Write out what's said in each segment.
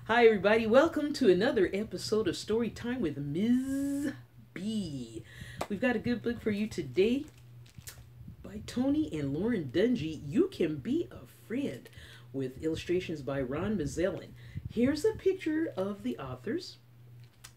Hi, everybody. Welcome to another episode of Story Time with Ms. B. We've got a good book for you today by Tony and Lauren Dungy. You Can Be a Friend, with illustrations by Mazellan. Here's a picture of the authors.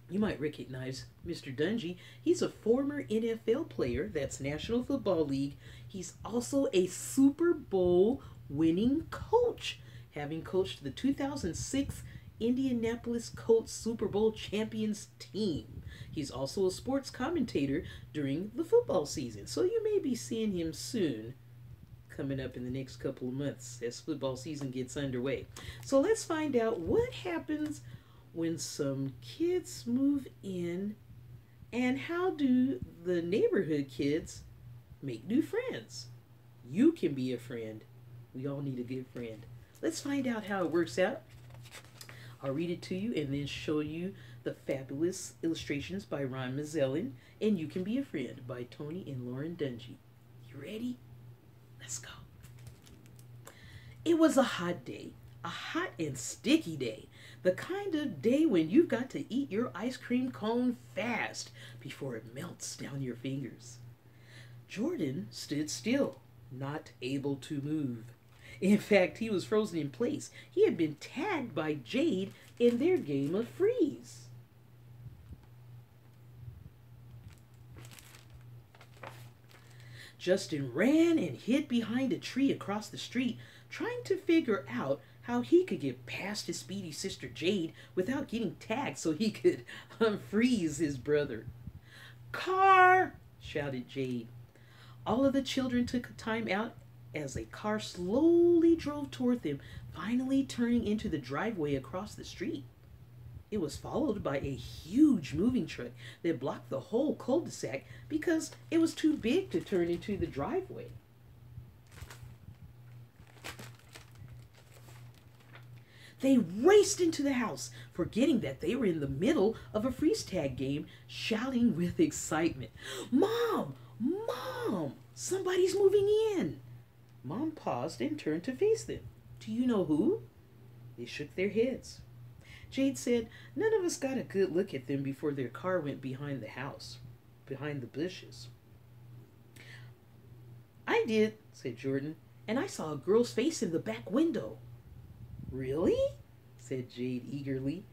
You might recognize Mr. Dungy. He's a former NFL player, that's National Football League. He's also a Super Bowl winning coach, having coached the 2006 Indianapolis Colts Super Bowl champions team. He's also a sports commentator during the football season, so you may be seeing him soon, coming up in the next couple of months as football season gets underway. So let's find out what happens when some kids move in, and how do the neighborhood kids make new friends. You can be a friend. We all need a good friend. Let's find out how it works out. I'll read it to you and then show you the fabulous illustrations by Ron Mazellan and You Can Be a Friend by Tony and Lauren Dungy. You ready? Let's go. It was a hot day, a hot and sticky day, the kind of day when you've got to eat your ice cream cone fast before it melts down your fingers. Jordan stood still, not able to move. In fact, he was frozen in place. He had been tagged by Jade in their game of freeze. Justin ran and hid behind a tree across the street, trying to figure out how he could get past his speedy sister Jade without getting tagged so he could unfreeze his brother. "Car!" shouted Jade. All of the children took a time out as a car slowly drove toward them, finally turning into the driveway across the street. It was followed by a huge moving truck that blocked the whole cul-de-sac because it was too big to turn into the driveway. They raced into the house, forgetting that they were in the middle of a freeze tag game, shouting with excitement, "Mom! Mom! Somebody's moving in!" Mom paused and turned to face them. "Do you know who?" They shook their heads. Jade said, "None of us got a good look at them before their car went behind the house, behind the bushes." "I did," said Jordan, "and I saw a girl's face in the back window." "Really?" said Jade eagerly.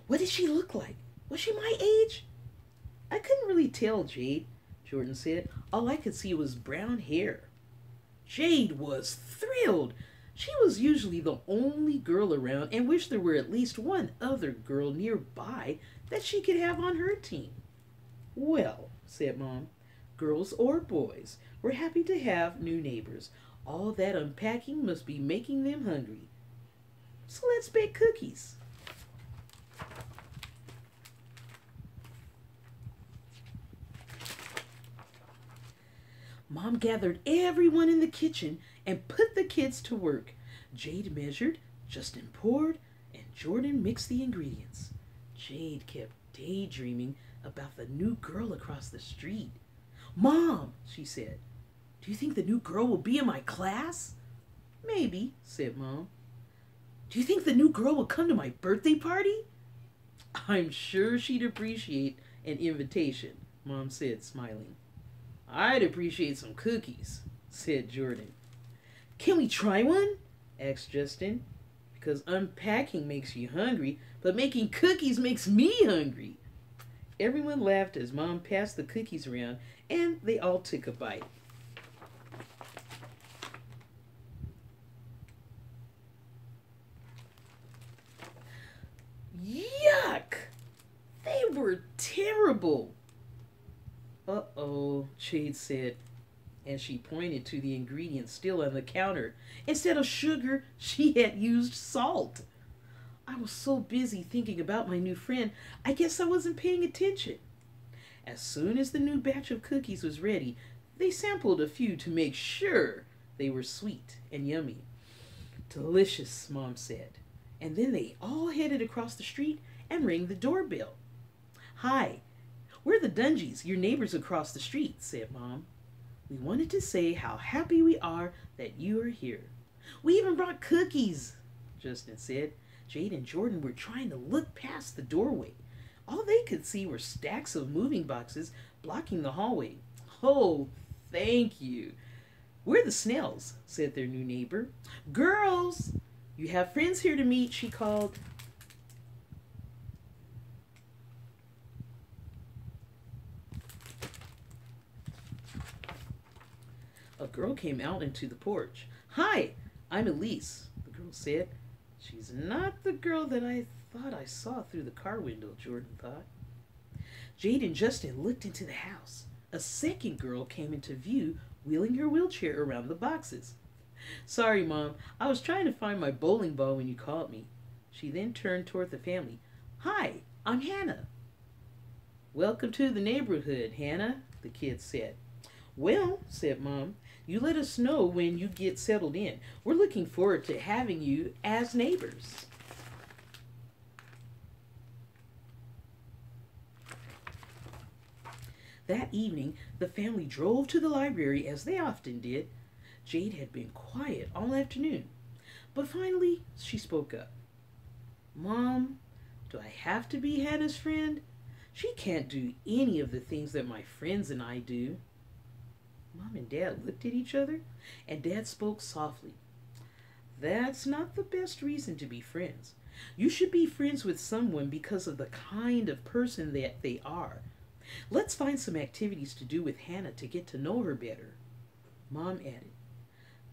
"What did she look like? Was she my age?" "I couldn't really tell, Jade," Jordan said. "All I could see was brown hair." Jade was thrilled. She was usually the only girl around and wished there were at least one other girl nearby that she could have on her team. "Well," said Mom, "girls or boys, we're happy to have new neighbors. All that unpacking must be making them hungry. So let's bake cookies." Mom gathered everyone in the kitchen and put the kids to work. Jade measured, Justin poured, and Jordan mixed the ingredients. Jade kept daydreaming about the new girl across the street. "Mom," she said, "do you think the new girl will be in my class?" "Maybe," said Mom. "Do you think the new girl will come to my birthday party?" "I'm sure she'd appreciate an invitation," Mom said, smiling. "I'd appreciate some cookies," said Jordan. "Can we try one?" asked Justin. "Because unpacking makes you hungry, but making cookies makes me hungry." Everyone laughed as Mom passed the cookies around, and they all took a bite. Yuck! They were terrible. "Uh-oh," Jade said, and she pointed to the ingredients still on the counter. Instead of sugar, she had used salt. "I was so busy thinking about my new friend, I guess I wasn't paying attention." As soon as the new batch of cookies was ready, they sampled a few to make sure they were sweet and yummy. "Delicious," Mom said. And then they all headed across the street and rang the doorbell. "Hi, we're the Dungies, your neighbors across the street," said Mom. "We wanted to say how happy we are that you are here." "We even brought cookies," Justin said. Jade and Jordan were trying to look past the doorway. All they could see were stacks of moving boxes blocking the hallway. "Oh, thank you." "We're the Snells," said their new neighbor. "Girls, you have friends here to meet," she called. A girl came out into the porch. "Hi, I'm Elise," the girl said. "She's not the girl that I thought I saw through the car window," Jordan thought. Jade and Justin looked into the house. A second girl came into view, wheeling her wheelchair around the boxes. "Sorry, Mom, I was trying to find my bowling ball when you called me." She then turned toward the family. "Hi, I'm Hannah." "Welcome to the neighborhood, Hannah," the kids said. "Well," said Mom, "you let us know when you get settled in. We're looking forward to having you as neighbors." That evening, the family drove to the library as they often did. Jade had been quiet all afternoon, but finally she spoke up. "Mom, do I have to be Hannah's friend? She can't do any of the things that my friends and I do." Mom and Dad looked at each other, and Dad spoke softly. "That's not the best reason to be friends. You should be friends with someone because of the kind of person that they are. Let's find some activities to do with Hannah to get to know her better." Mom added,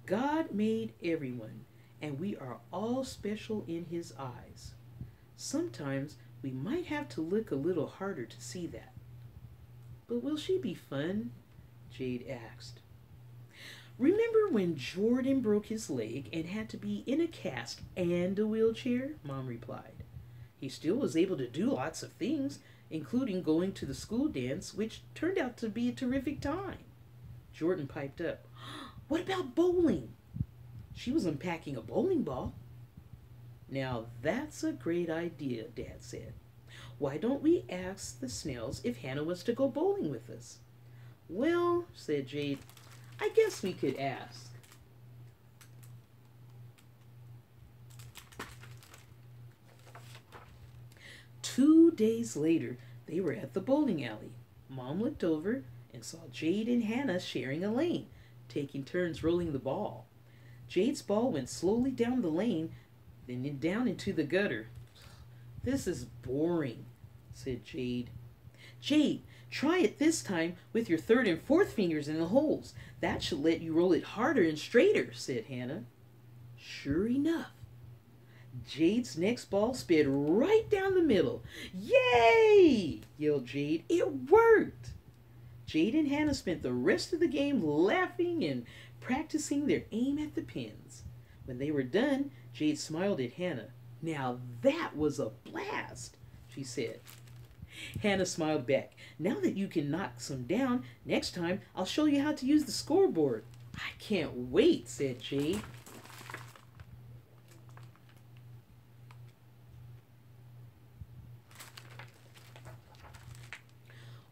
"God made everyone, and we are all special in His eyes. Sometimes we might have to look a little harder to see that." "But will she be fun?" Jade asked. "Remember when Jordan broke his leg and had to be in a cast and a wheelchair?" Mom replied. "He still was able to do lots of things, including going to the school dance, which turned out to be a terrific time." Jordan piped up, "What about bowling?" She was unpacking a bowling ball. "Now that's a great idea," Dad said. "Why don't we ask the Snells if Hannah wants to go bowling with us?" "Well," said Jade, "I guess we could ask." Two days later, they were at the bowling alley. Mom looked over and saw Jade and Hannah sharing a lane, taking turns rolling the ball. Jade's ball went slowly down the lane, then down into the gutter. "This is boring," said Jade. "Jade, try it this time with your third and fourth fingers in the holes. That should let you roll it harder and straighter," said Hannah. Sure enough, Jade's next ball sped right down the middle. "Yay!" yelled Jade. "It worked!" Jade and Hannah spent the rest of the game laughing and practicing their aim at the pins. When they were done, Jade smiled at Hannah. "Now that was a blast," she said. Hannah smiled back. "Now that you can knock some down, next time I'll show you how to use the scoreboard." "I can't wait," said Jade.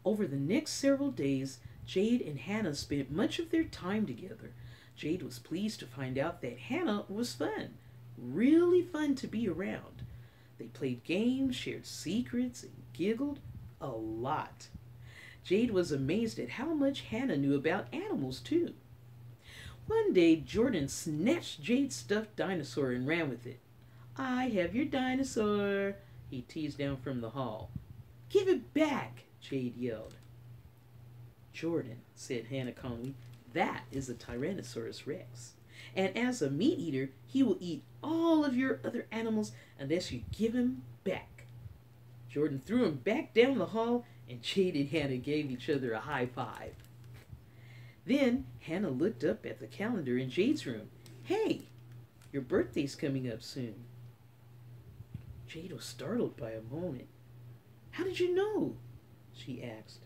Over the next several days, Jade and Hannah spent much of their time together. Jade was pleased to find out that Hannah was fun, really fun to be around. They played games, shared secrets, and giggled a lot. Jade was amazed at how much Hannah knew about animals, too. One day, Jordan snatched Jade's stuffed dinosaur and ran with it. "I have your dinosaur," he teased down from the hall. "Give it back," Jade yelled. "Jordan," said Hannah calmly, "that is a Tyrannosaurus Rex. And as a meat eater, he will eat all of your other animals unless you give him back." Jordan threw him back down the hall, and Jade and Hannah gave each other a high five. Then Hannah looked up at the calendar in Jade's room. "Hey, your birthday's coming up soon." Jade was startled by a moment. "How did you know?" she asked.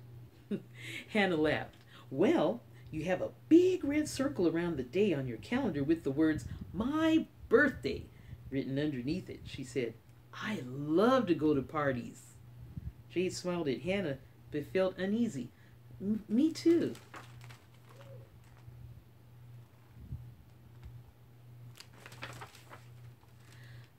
Hannah laughed. "Well, you have a big red circle around the day on your calendar with the words, 'My birthday,' written underneath it," she said. "I love to go to parties." Jade smiled at Hannah, but felt uneasy. Me too."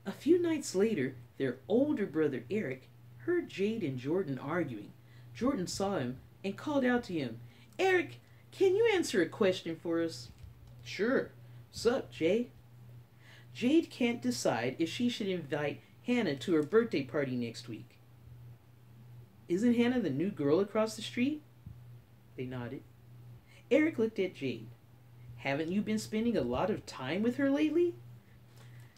A few nights later, their older brother Eric heard Jade and Jordan arguing. Jordan saw him and called out to him, "Eric, can you answer a question for us?" "Sure. Sup, Jay?" Jade can't decide if she should invite Hannah to her birthday party next week. "Isn't Hannah the new girl across the street?" They nodded. Eric looked at Jade. "Haven't you been spending a lot of time with her lately?"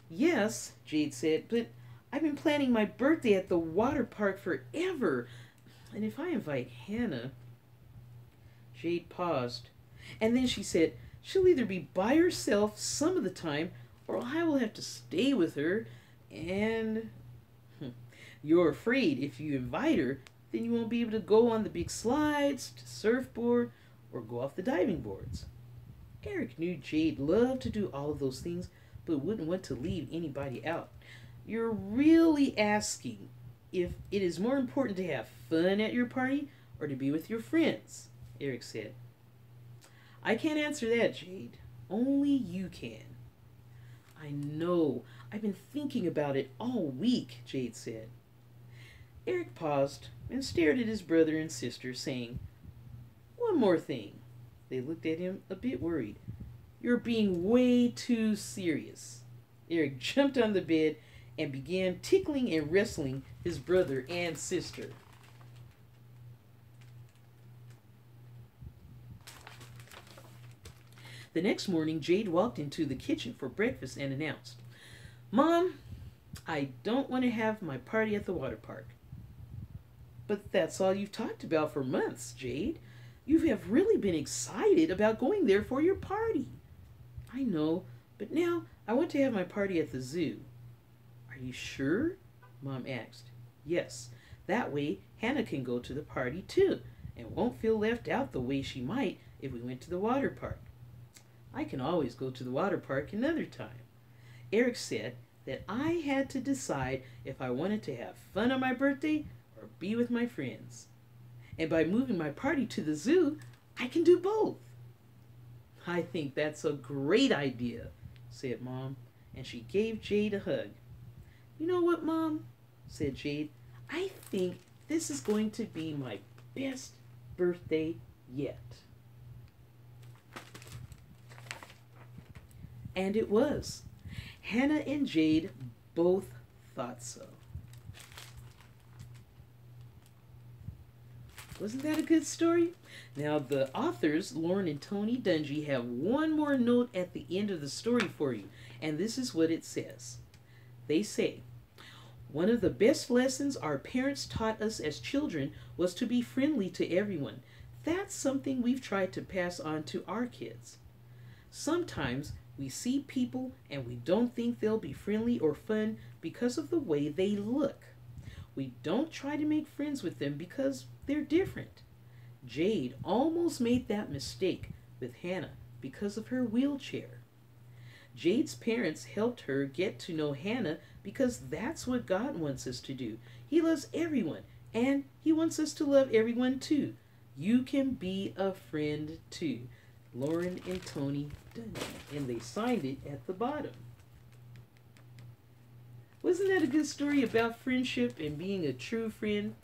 "Yes," Jade said, "but I've been planning my birthday at the water park forever. And if I invite Hannah..." Jade paused, and then she said, "She'll either be by herself some of the time, or I will have to stay with her, and you're afraid if you invite her, then you won't be able to go on the big slides, to surfboard, or go off the diving boards." Eric knew Jade loved to do all of those things, but wouldn't want to leave anybody out. "You're really asking if it is more important to have fun at your party or to be with your friends," Eric said. "I can't answer that, Jade. Only you can." "I know. I've been thinking about it all week," Jade said. Eric paused and stared at his brother and sister, saying, "One more thing." They looked at him a bit worried. "You're being way too serious." Eric jumped on the bed and began tickling and wrestling his brother and sister. The next morning, Jade walked into the kitchen for breakfast and announced, "Mom, I don't want to have my party at the water park." "But that's all you've talked about for months, Jade. You have really been excited about going there for your party." "I know, but now I want to have my party at the zoo." "Are you sure?" Mom asked. "Yes, that way Hannah can go to the party too, and won't feel left out the way she might if we went to the water park." "I can always go to the water park another time." Eric said that I had to decide if I wanted to have fun on my birthday or be with my friends. And by moving my party to the zoo, I can do both. "I think that's a great idea," said Mom, and she gave Jade a hug. "You know what, Mom?" said Jade. "I think this is going to be my best birthday yet." And it was. Hannah and Jade both thought so. Wasn't that a good story? Now, the authors, Lauren and Tony Dungy, have one more note at the end of the story for you, and this is what it says. They say, "One of the best lessons our parents taught us as children was to be friendly to everyone. That's something we've tried to pass on to our kids. Sometimes we see people and we don't think they'll be friendly or fun because of the way they look. We don't try to make friends with them because they're different. Jade almost made that mistake with Hannah because of her wheelchair. Jade's parents helped her get to know Hannah because that's what God wants us to do. He loves everyone, and He wants us to love everyone too. You can be a friend too. Lauren and Tony Dungy." And they signed it at the bottom. Wasn't that a good story about friendship and being a true friend?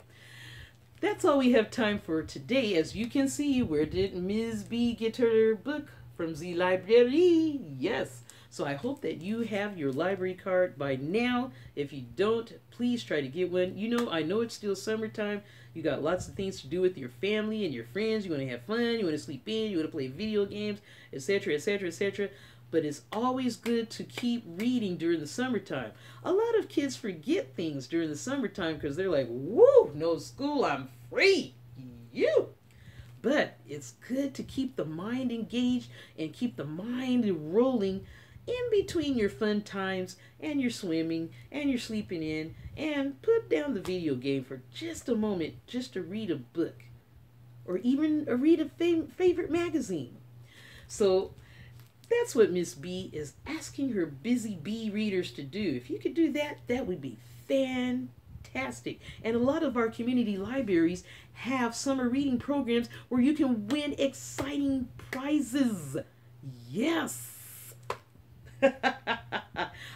That's all we have time for today. As you can see, where did Ms. B get her book? From the library. Yes. So I hope that you have your library card by now. If you don't, please try to get one. I know it's still summertime. You got lots of things to do with your family and your friends. You want to have fun. You want to sleep in. You want to play video games, etc., etc., etc. But it's always good to keep reading during the summertime. A lot of kids forget things during the summertime because they're like, "Woo, no school, I'm free." But it's good to keep the mind engaged and keep the mind rolling in between your fun times and your swimming and your sleeping in, and put down the video game for just a moment just to read a book or even read a favorite magazine. So that's what Miss B is asking her busy bee readers to do. If you could do that, that would be fantastic. And a lot of our community libraries have summer reading programs where you can win exciting prizes. Yes.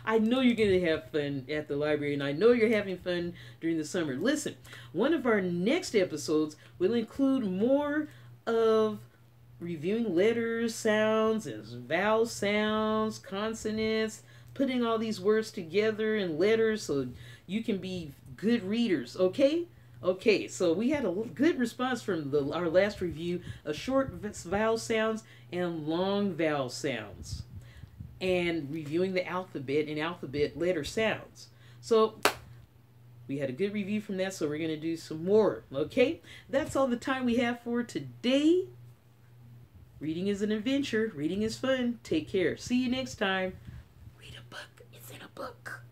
I know you're going to have fun at the library, and I know you're having fun during the summer. Listen, one of our next episodes will include more of reviewing letters, sounds, and vowel sounds, consonants, putting all these words together in letters so you can be good readers, okay? Okay, so we had a good response from our last review of short vowel sounds and long vowel sounds, and reviewing the alphabet and alphabet letter sounds. So we had a good review from that, so we're going to do some more, okay? That's all the time we have for today. Reading is an adventure. Reading is fun. Take care. See you next time. Read a book. It's in a book.